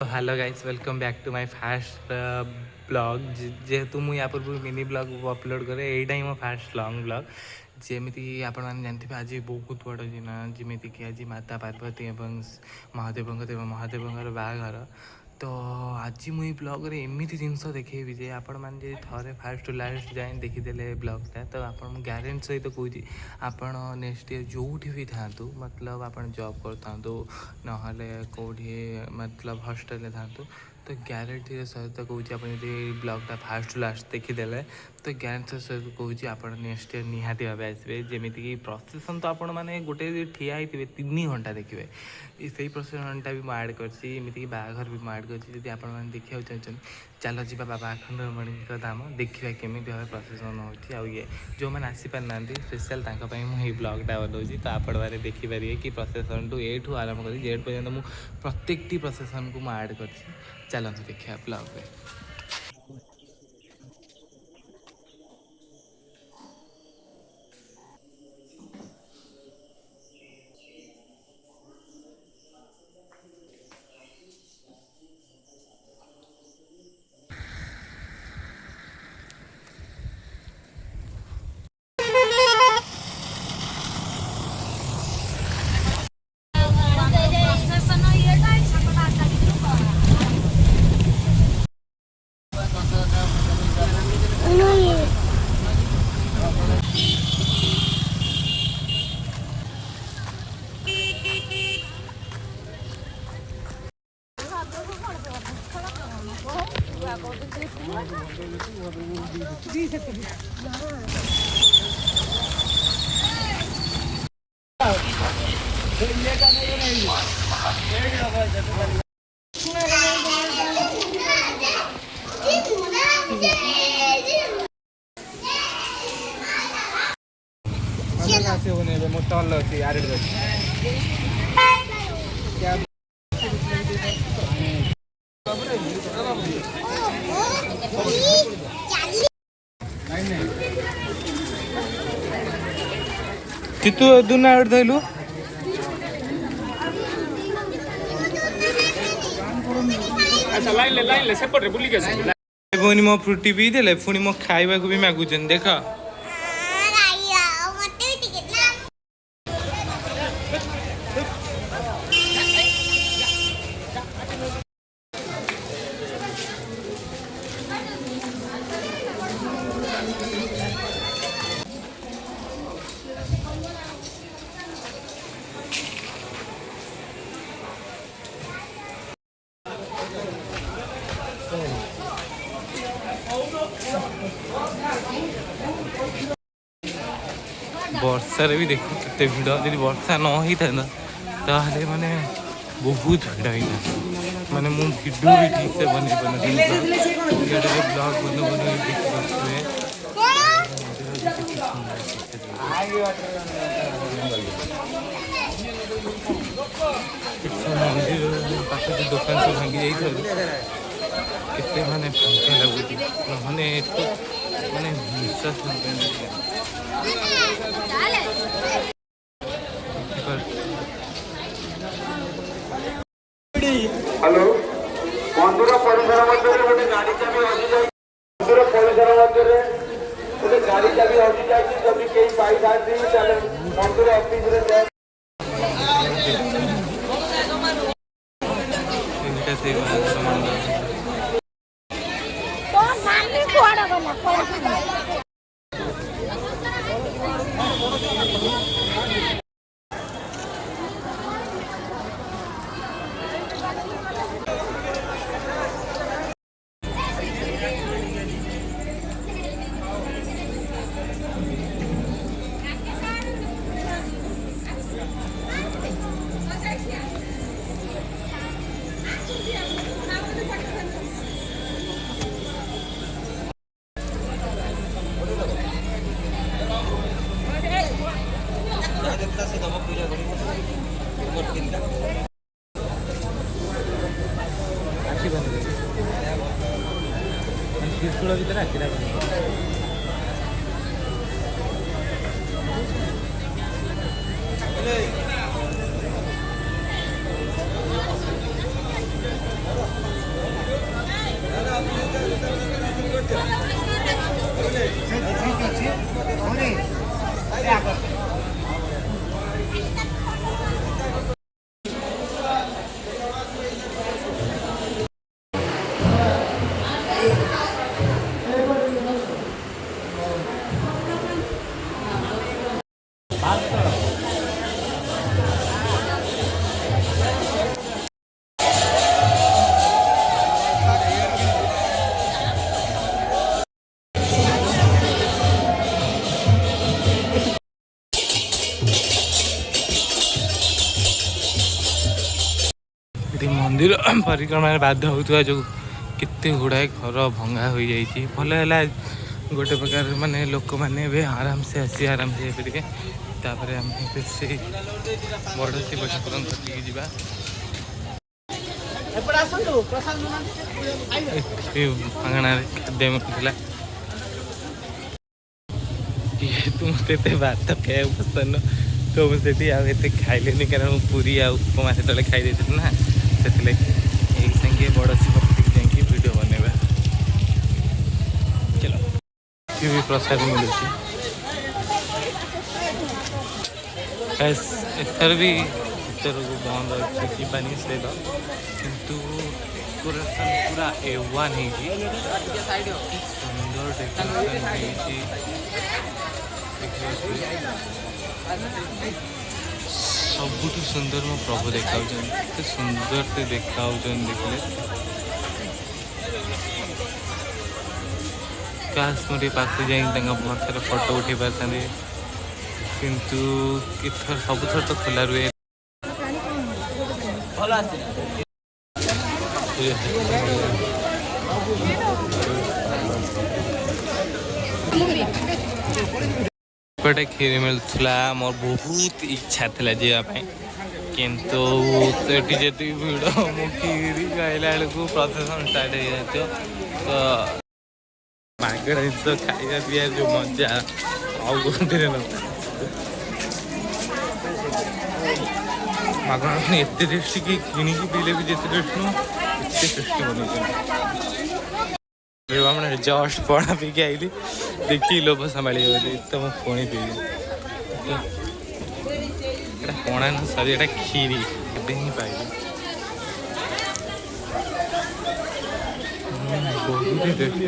Hello guys welcome back to my fast blog जेहेतु मुझे या पूर्व मिनी ब्लॉग अपलोड करे यहीटा ही मो फास्ट लॉन्ग ब्लॉग जमीती आपण मैंने जानते आज बहुत बड़ दिन जमीक आज माता पार्वती एवं महादेव बाहाघर तो आज मुझे ब्लॉग एमती जिनस देखी जे आपण मैंने थे फास्ट टू लास्ट जाए देखीदे ब्लॉगटा तो आप ग्यारेंटी सहित कौच आपण नेक्स्ट ईयर जो भी था मतलब आप जॉब करता ना कौटी मतलब हॉस्टल था तो ग्यारेंटी सहित कौच आप ब्लॉगटा फास्ट टू लास्ट देखीदे तो ग्यारेंटी सहित कौच आप नेक्स्ट ईयर निहाती भाव आसवे जमीक प्रोसेसन तो आपण मैंने गोटे ठिया होते 3 घंटा देखिए से प्रोसेसनटा भी मुझे आड करमती बाहाघर भी मुझे आड कर आप देखा चाहते चल जी बाबा आखंडमणि धाम देखा केमी भाव प्रोसेसन हो ये जो मैंने आसीपार ना स्पेशल मुझे ब्लॉगटा बनाऊँगी तो आप मैंने देखिपारे कि प्रोसेसन टू ए ठू आरम्भ कर जेड पर्यटन मुझे प्रत्येक प्रोसेसन को मुझे आड कर चलते देखा ब्लॉग में। तू दुना आड़ धैलु अच्छा लाइन ले सेपट रे बुली के भौनी मो फ्रूटी पी देले पुणी मो खाइबा को भी मागुचन देख वर्षा भी देख के भिड़ जी वर्षा न होता ताहले माने बहुत भिड़ होता माने मु वीडियो भी ठीक से बन ब्लॉग बन मंदिर पास दुकान सब भांगी जाते माने फांका लगुच मैंने माने विश्वास हेलो मंदिर परिसर मध्य गोटे गाड़ी चाबी हजि जाए मंदिर परिसर मध्य गोटे गाड़ी चाबी हजि जाए जब कहीं पाई था मंदिर ऑफिस त्रिशूल भितर आखिरा मंदिर परिक्रमा बाध होता जो केते गुड़ाए घर भंगा हो जाइए भल है गोटे प्रकार माने लोक मैंने आराम से आसी आराम से जापर तापर आम से बड़ शिव ठाकुर कटिकी जावा मागणार खाद्य मिलूला जेहेतु मत भात खाया पसंद तो मुझे आते खाइले कारण पूरी आ उपमा से खाई ना से संगे बड़ शिव जाकि वीडियो बनवा चलो ये भी प्रसाद मिलूँ एथर भी भर को बंद अच्छे जानी से किंतु डेकोरेशन पूरा A1 सुंदर डेकोरेशन सबुठ सुंदर मो प्रभु देखा सुंदर से देखा देखले काश मोटे पाखे जाए बहुत सारा फोटो उठे पारे किंतु इथर सबुथर तो खोला रुए गोटे खीर मिलूला मोर बहुत इच्छा थी जावाई किंतु जी भिड़ मु खीरी कहला बेलू प्रसेसन स्टार्ट हो जाए तो मागड़ा जिन खाଇବା पिया जो मजा आउ कौन मागଣା एत टेस्टी कि किणिकी पीले भी जिते टेस्ट नुह एत टेस्टी बन जस्ट पणा पी के आईली देखी लोभ संभाली तो मुझे पुणी पीली पणा न सरी एटा खीरी एबे ही पाइली बहुत टेस्टी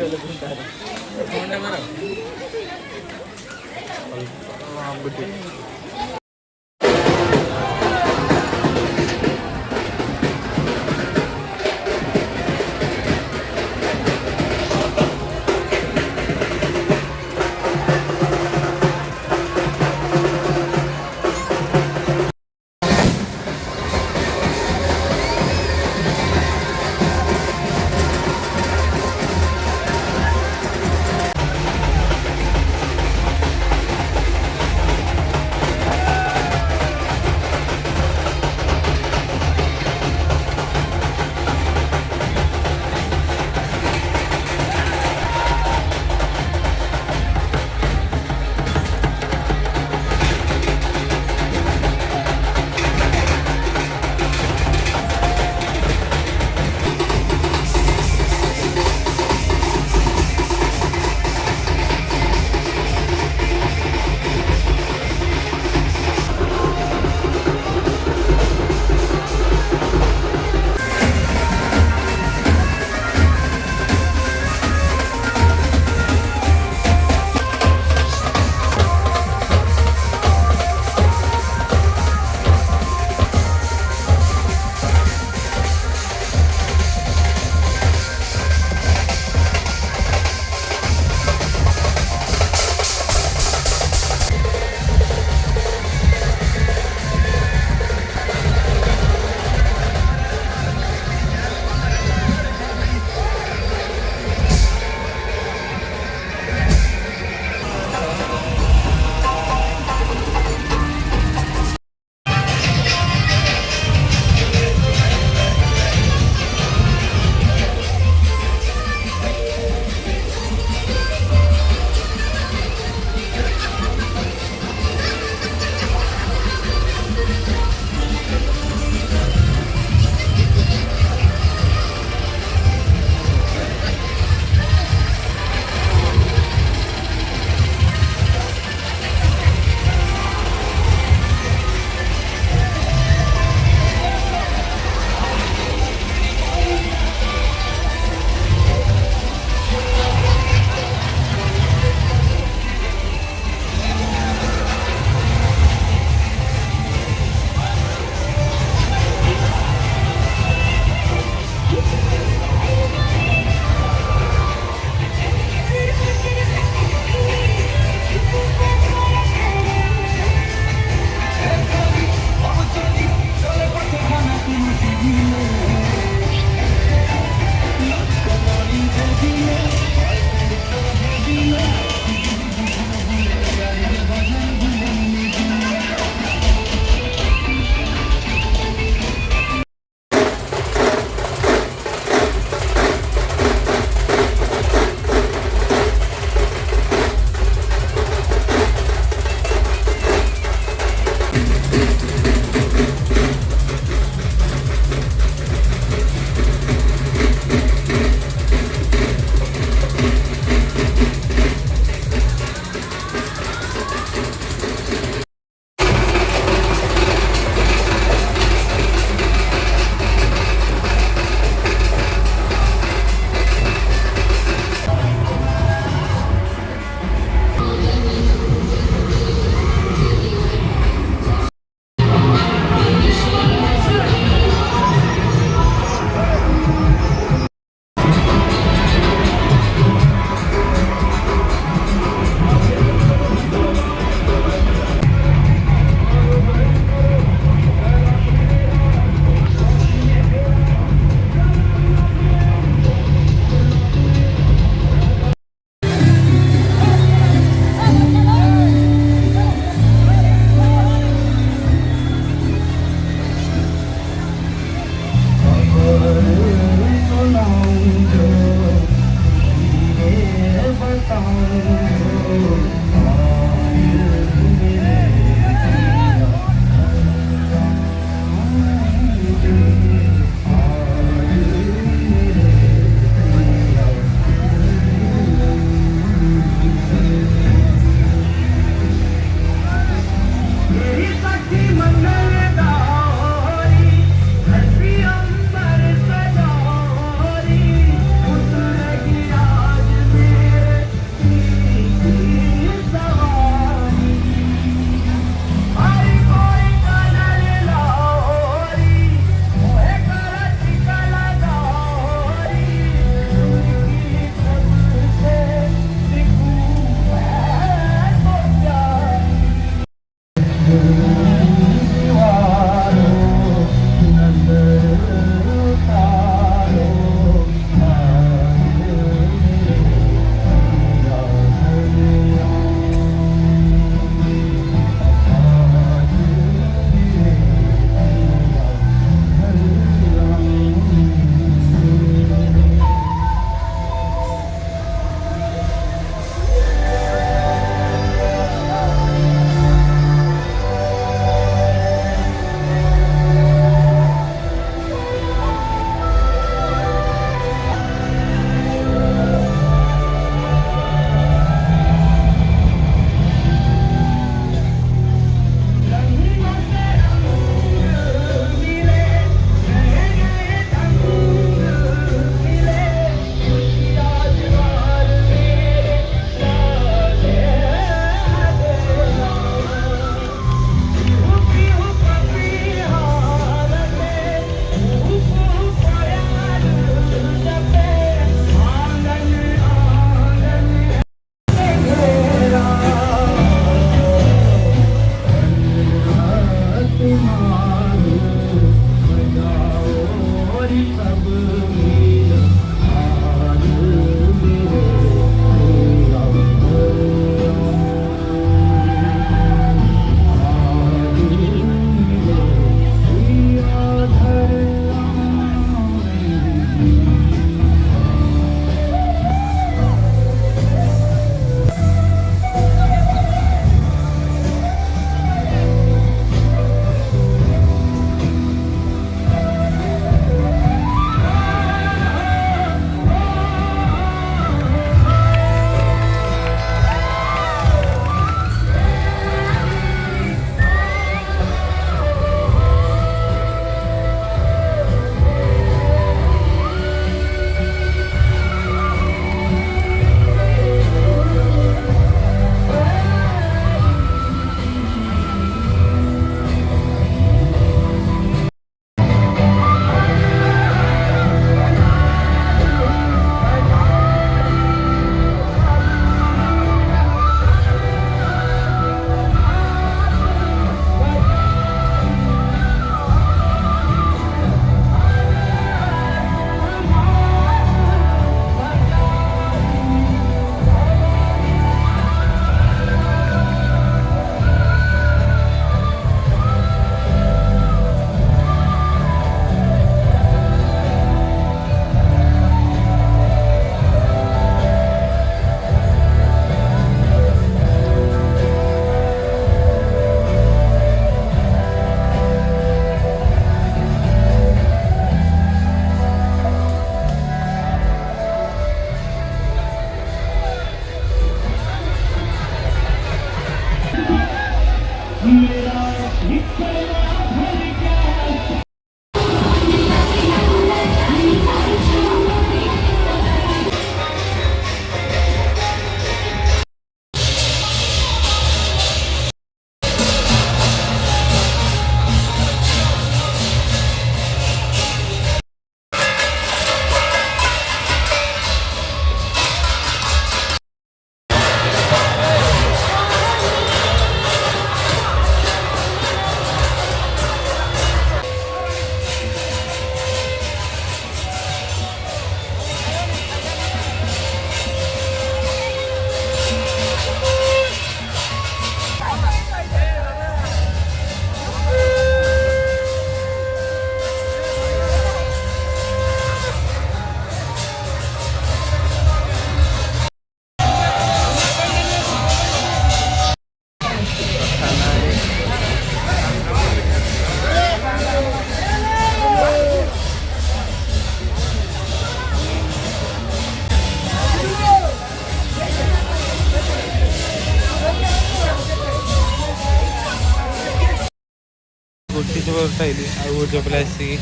ପକେଇଲି ଆଉ ଗୋଟେ ପିଲା ଆସିକି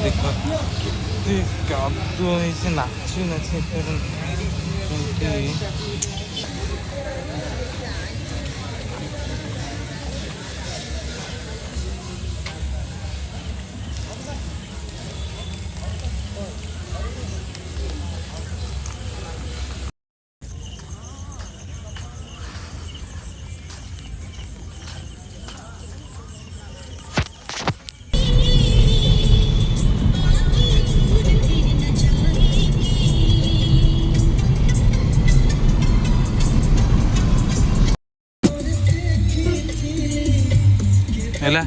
ଦେଖ କେତେ କାଦୁଅ ହେଇଛି ନାଚି ନାଚି ହେଲା।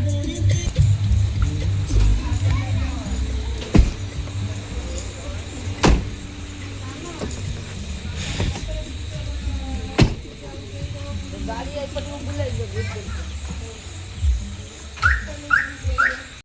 गाड़ी आई पर बुलाइए